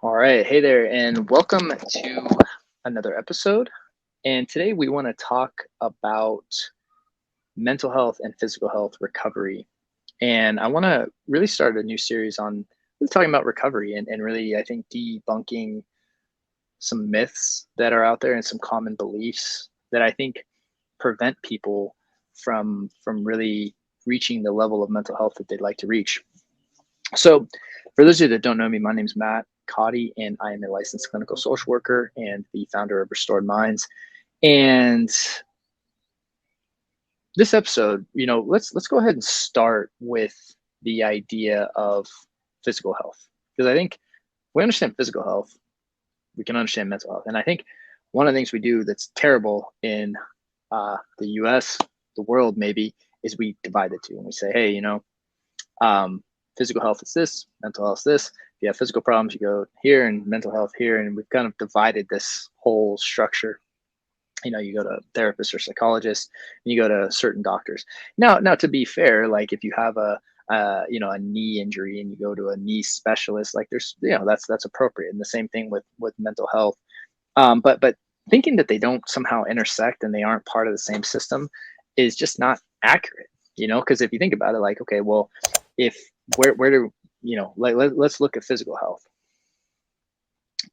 All right. Hey there, and welcome to another episode. And today we want to talk about mental health and physical health recovery. And I want to really start a new series on really talking about recovery and really, I think, debunking some myths that are out there and some common beliefs that I think prevent people from really reaching the level of mental health that they'd like to reach. So, for those of you that don't know me, my name is Matt Cotty, and I am a licensed clinical social worker and the founder of Restored Minds. And this episode, let's go ahead and start with the idea of physical health, because I think we understand physical health, we can understand mental health, and I think one of the things we do that's terrible in the U.S., the world maybe, is we divide the two and we say, hey, um, physical health is this, mental health is this. If you have physical problems, you go here, and mental health here. And we've kind of divided this whole structure. You go to therapists or psychologists, and you go to certain doctors. Now, to be fair, like if you have a knee injury and you go to a knee specialist, like that's appropriate. And the same thing with mental health. But thinking that they don't somehow intersect and they aren't part of the same system is just not accurate. Because if you think about it, like, okay, well, if where do let's look at physical health.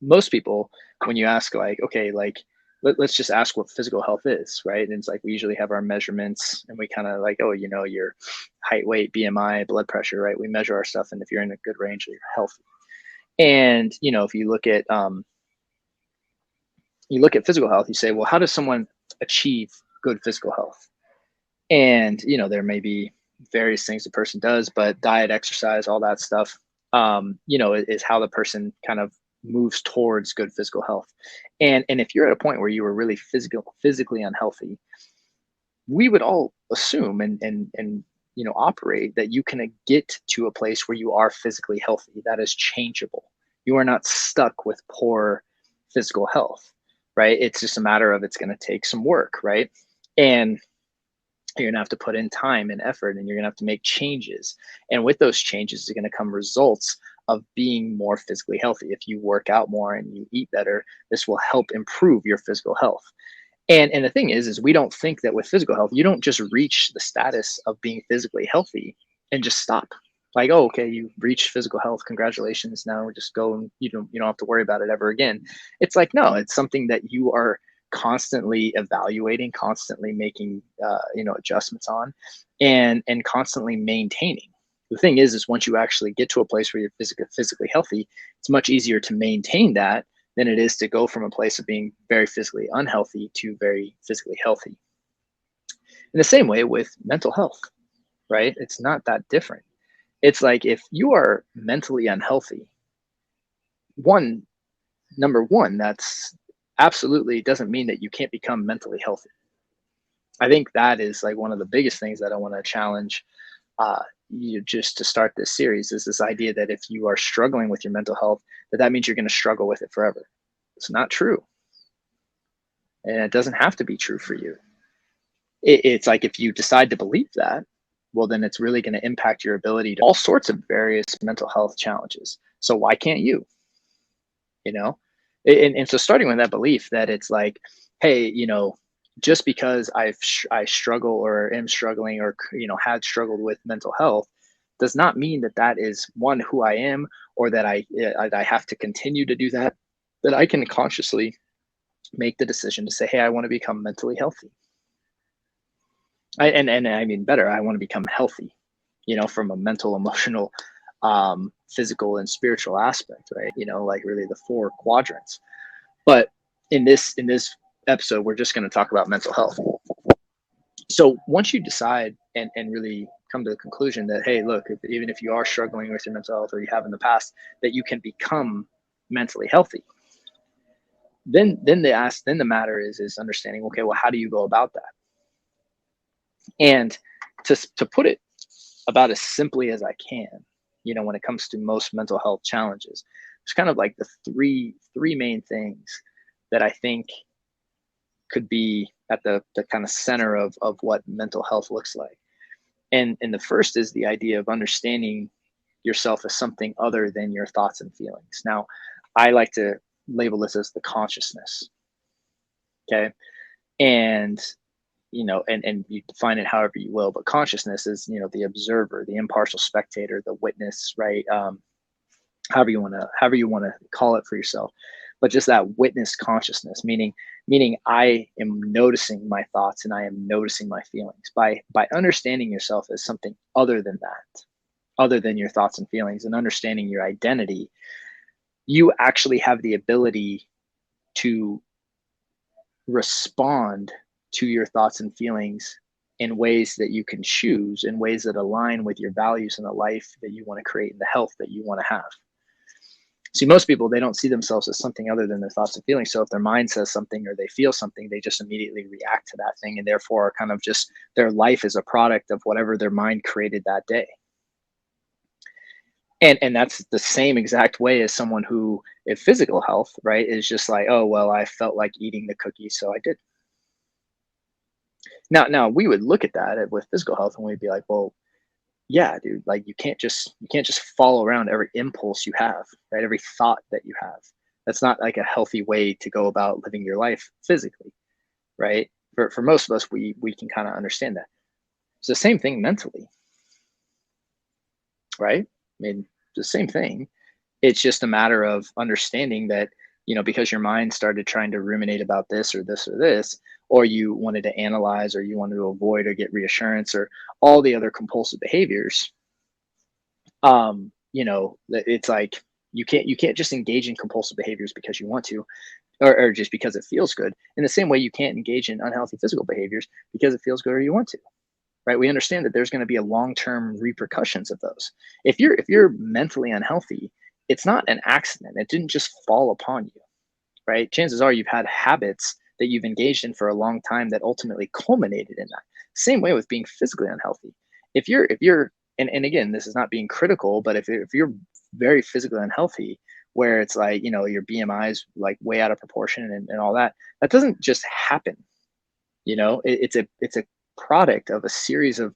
Most people, when you ask, like, okay, like let's just ask what physical health is, right? And it's like we usually have our measurements and we kind of like, oh, your height, weight, BMI, blood pressure, right? We measure our stuff, and if you're in a good range, you're healthy. And if you look at physical health, you say, well, how does someone achieve good physical health? And there may be various things the person does, but diet, exercise, all that stuff, is how the person kind of moves towards good physical health. And if you're at a point where you were really physically unhealthy, we would all assume and operate that you can get to a place where you are physically healthy. That is changeable. You are not stuck with poor physical health, right? It's just a matter of, it's going to take some work, right? And you're going to have to put in time and effort, and you're going to have to make changes. And with those changes are going to come results of being more physically healthy. If you work out more and you eat better, this will help improve your physical health. And the thing is we don't think that with physical health, you don't just reach the status of being physically healthy and just stop. Like, oh, okay, you reached physical health, congratulations. Now just go, and you don't have to worry about it ever again. It's like, no, it's something that you are constantly evaluating, constantly making adjustments on, and constantly maintaining. The thing is once you actually get to a place where you're physically healthy, it's much easier to maintain that than it is to go from a place of being very physically unhealthy to very physically healthy. In the same way with mental health, right? It's not that different. It's like, if you are mentally unhealthy, one number one, that's absolutely doesn't mean that you can't become mentally healthy. I think that is like one of the biggest things that I want to challenge you just to start this series, is this idea that if you are struggling with your mental health, that means you're going to struggle with it forever. It's not true. And it doesn't have to be true for you. It's like, if you decide to believe that, well, then it's really going to impact your ability to all sorts of various mental health challenges. So why can't you? You know, and so starting with that belief that it's like, hey, just because I struggle or am struggling, or had struggled with mental health, does not mean that is one, who I am, or that I have to continue to do that. That I can consciously make the decision to say, hey, I want to become mentally healthy. And I mean, better, I want to become healthy, from a mental, emotional, physical, and spiritual aspect, right? Like really the four quadrants. But in this episode, we're just going to talk about mental health. So once you decide and really come to the conclusion that, hey, look, even if you are struggling with your mental health, or you have in the past, that you can become mentally healthy, then the matter is understanding, okay, well, how do you go about that? And to put it about as simply as I can, when it comes to most mental health challenges, it's kind of like the three main things that I think could be at the kind of center of what mental health looks like. And the first is the idea of understanding yourself as something other than your thoughts and feelings. Now, I like to label this as the consciousness. Okay. And, and you define it however you will, but consciousness is, the observer, the impartial spectator, the witness, right? However you want to call it for yourself, but just that witness consciousness, meaning I am noticing my thoughts and I am noticing my feelings by understanding yourself as something other than that, other than your thoughts and feelings, and understanding your identity. You actually have the ability to respond to your thoughts and feelings in ways that you can choose, in ways that align with your values and the life that you want to create and the health that you want to have. See, most people, they don't see themselves as something other than their thoughts and feelings. So if their mind says something or they feel something, they just immediately react to that thing. And therefore are kind of just, their life is a product of whatever their mind created that day. And that's the same exact way as someone who, if physical health, right, is just like, oh, well, I felt like eating the cookie, so I did. Now we would look at that with physical health and we'd be like, well, yeah, dude, like you can't just follow around every impulse you have, right? Every thought that you have. That's not like a healthy way to go about living your life physically, right? For most of us, we can kind of understand that. It's the same thing mentally, right? I mean, the same thing. It's just a matter of understanding that, because your mind started trying to ruminate about this or this or this, or you wanted to analyze or you wanted to avoid or get reassurance or all the other compulsive behaviors, it's like you can't just engage in compulsive behaviors because you want to, or just because it feels good. In the same way, you can't engage in unhealthy physical behaviors because it feels good or you want to. Right? We understand that there's going to be a long-term repercussions of those. If you're mentally unhealthy, it's not an accident. It didn't just fall upon you, right? Chances are you've had habits that you've engaged in for a long time that ultimately culminated in that. Same way with being physically unhealthy. If you're and again, this is not being critical, but if you're very physically unhealthy, where it's like, your BMI is like way out of proportion and all that, that doesn't just happen. It's a product of a series of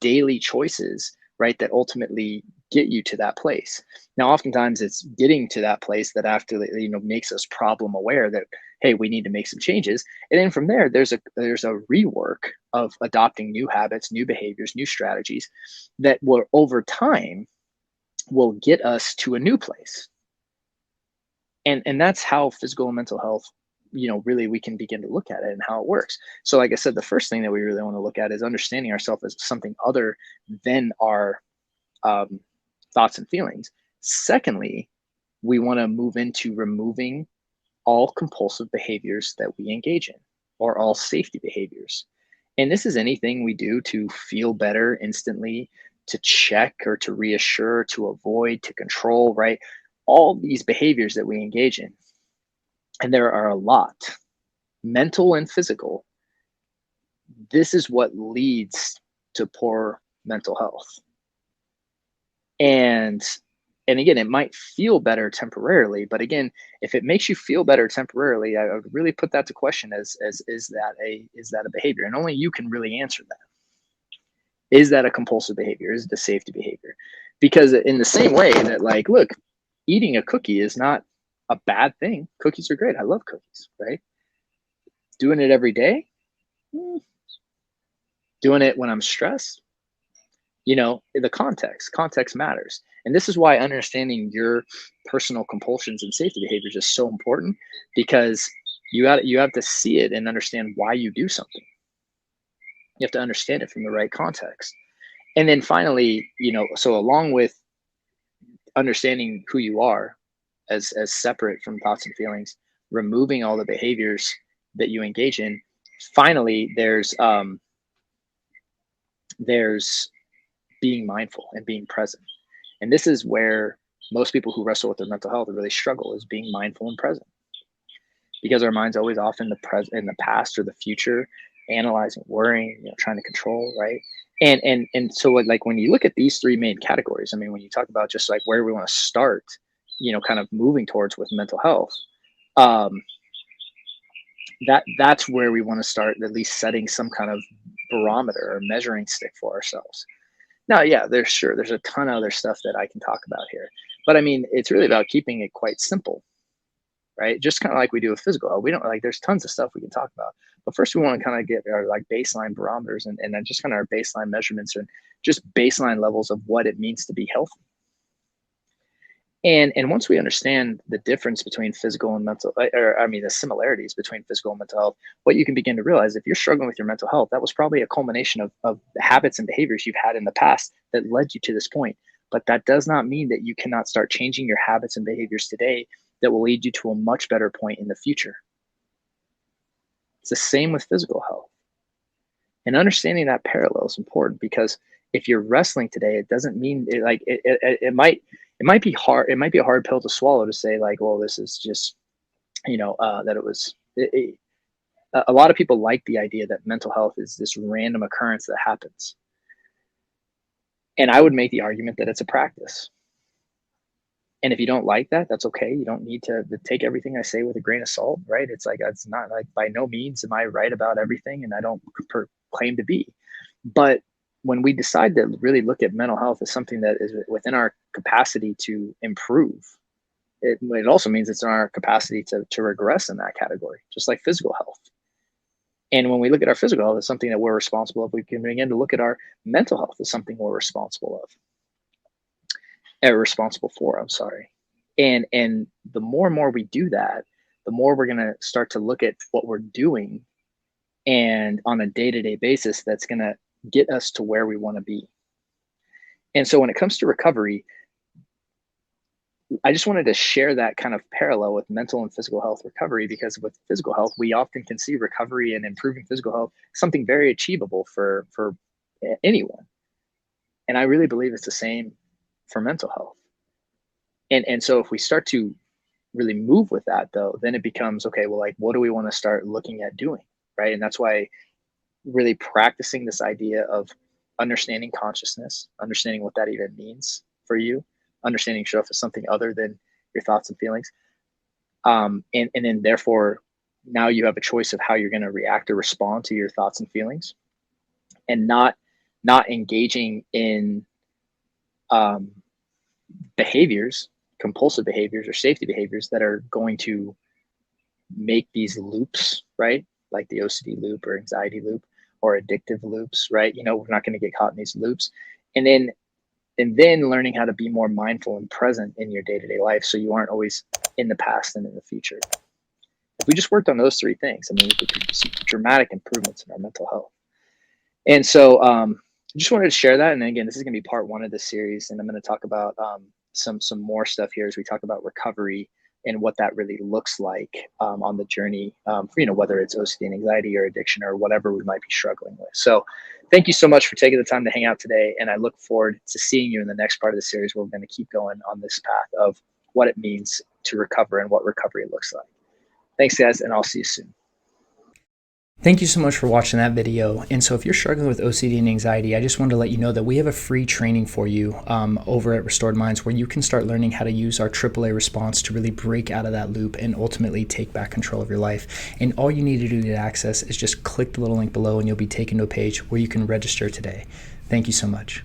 daily choices, right, that ultimately get you to that place. Now oftentimes it's getting to that place that after makes us problem aware that, hey, we need to make some changes. And then from there, there's a rework of adopting new habits, new behaviors, new strategies that will over time will get us to a new place. And that's how physical and mental health, really we can begin to look at it and how it works. So like I said, the first thing that we really want to look at is understanding ourselves as something other than our um, thoughts and feelings. Secondly, we want to move into removing all compulsive behaviors that we engage in, or all safety behaviors. And this is anything we do to feel better instantly, to check or to reassure, to avoid, to control, right? All these behaviors that we engage in, and there are a lot, mental and physical. This is what leads to poor mental health. And again, it might feel better temporarily, but again, if it makes you feel better temporarily, I would really put that to question as is that a behavior? And only you can really answer that. Is that a compulsive behavior? Is it a safety behavior? Because in the same way that, like, look, eating a cookie is not a bad thing. Cookies are great. I love cookies, right? Doing it every day? Doing it when I'm stressed? The context matters. And this is why understanding your personal compulsions and safety behaviors is so important, because you have to see it and understand why you do something. You have to understand it from the right context. And then finally, so along with understanding who you are as separate from thoughts and feelings, removing all the behaviors that you engage in, finally there's being mindful and being present. And this is where most people who wrestle with their mental health really struggle, is being mindful and present, because our mind's always off in the present, in the past or the future, analyzing, worrying, trying to control, right? And so like when you look at these three main categories, I mean, when you talk about just like where we want to start, kind of moving towards with mental health, um, that's where we want to start, at least setting some kind of barometer or measuring stick for ourselves. Now, yeah, there's a ton of other stuff that I can talk about here, But I mean, it's really about keeping it quite simple, right? Just kind of like we do with physical health. We don't like, there's tons of stuff we can talk about. But first, we want to kind of get our like baseline barometers and then just kind of our baseline measurements and just baseline levels of what it means to be healthy. And once we understand the difference between physical and mental, or I mean, the similarities between physical and mental health, what you can begin to realize, if you're struggling with your mental health, that was probably a culmination of the habits and behaviors you've had in the past that led you to this point. But that does not mean that you cannot start changing your habits and behaviors today that will lead you to a much better point in the future. It's the same with physical health. And understanding that parallel is important, because if you're wrestling today, it doesn't mean it might be hard. It might be a hard pill to swallow to say like, well, this is just, that it was, a lot of people like the idea that mental health is this random occurrence that happens. And I would make the argument that it's a practice. And if you don't like that, that's okay. You don't need to take everything I say with a grain of salt, right? It's like, it's not like, by no means am I right about everything, and I don't claim to be. But when we decide to really look at mental health as something that is within our capacity to improve, it also means it's in our capacity to regress in that category, just like physical health. And when we look at our physical health as something that we're responsible of, we can begin to look at our mental health as something we're responsible for. I'm sorry. And the more and more we do that, the more we're going to start to look at what we're doing, and on a day-to-day basis, that's going to get us to where we want to be. And so when it comes to recovery, I just wanted to share that kind of parallel with mental and physical health recovery, because with physical health, we often can see recovery and improving physical health something very achievable for anyone. And I really believe it's the same for mental health. And so if we start to really move with that, though, then it becomes, okay, well, like, what do we want to start looking at doing, right? And that's why really practicing this idea of understanding consciousness, understanding what that even means for you, understanding yourself as something other than your thoughts and feelings. And then therefore, now you have a choice of how you're going to react or respond to your thoughts and feelings, and not engaging in behaviors, compulsive behaviors or safety behaviors that are going to make these loops, right? Like the OCD loop or anxiety loop or addictive loops, right? We're not going to get caught in these loops. And then learning how to be more mindful and present in your day-to-day life, so you aren't always in the past and in the future. If we just worked on those three things, I mean, we could see dramatic improvements in our mental health. And so I just wanted to share that. And then again, this is going to be part one of this series, and I'm going to talk about some more stuff here as we talk about recovery and what that really looks like on the journey, whether it's OCD and anxiety or addiction or whatever we might be struggling with. So thank you so much for taking the time to hang out today. And I look forward to seeing you in the next part of the series, where we're going to keep going on this path of what it means to recover and what recovery looks like. Thanks, guys, and I'll see you soon. Thank you so much for watching that video. And so if you're struggling with OCD and anxiety, I just wanted to let you know that we have a free training for you over at Restored Minds, where you can start learning how to use our AAA response to really break out of that loop and ultimately take back control of your life. And all you need to do to access is just click the little link below, and you'll be taken to a page where you can register today. Thank you so much.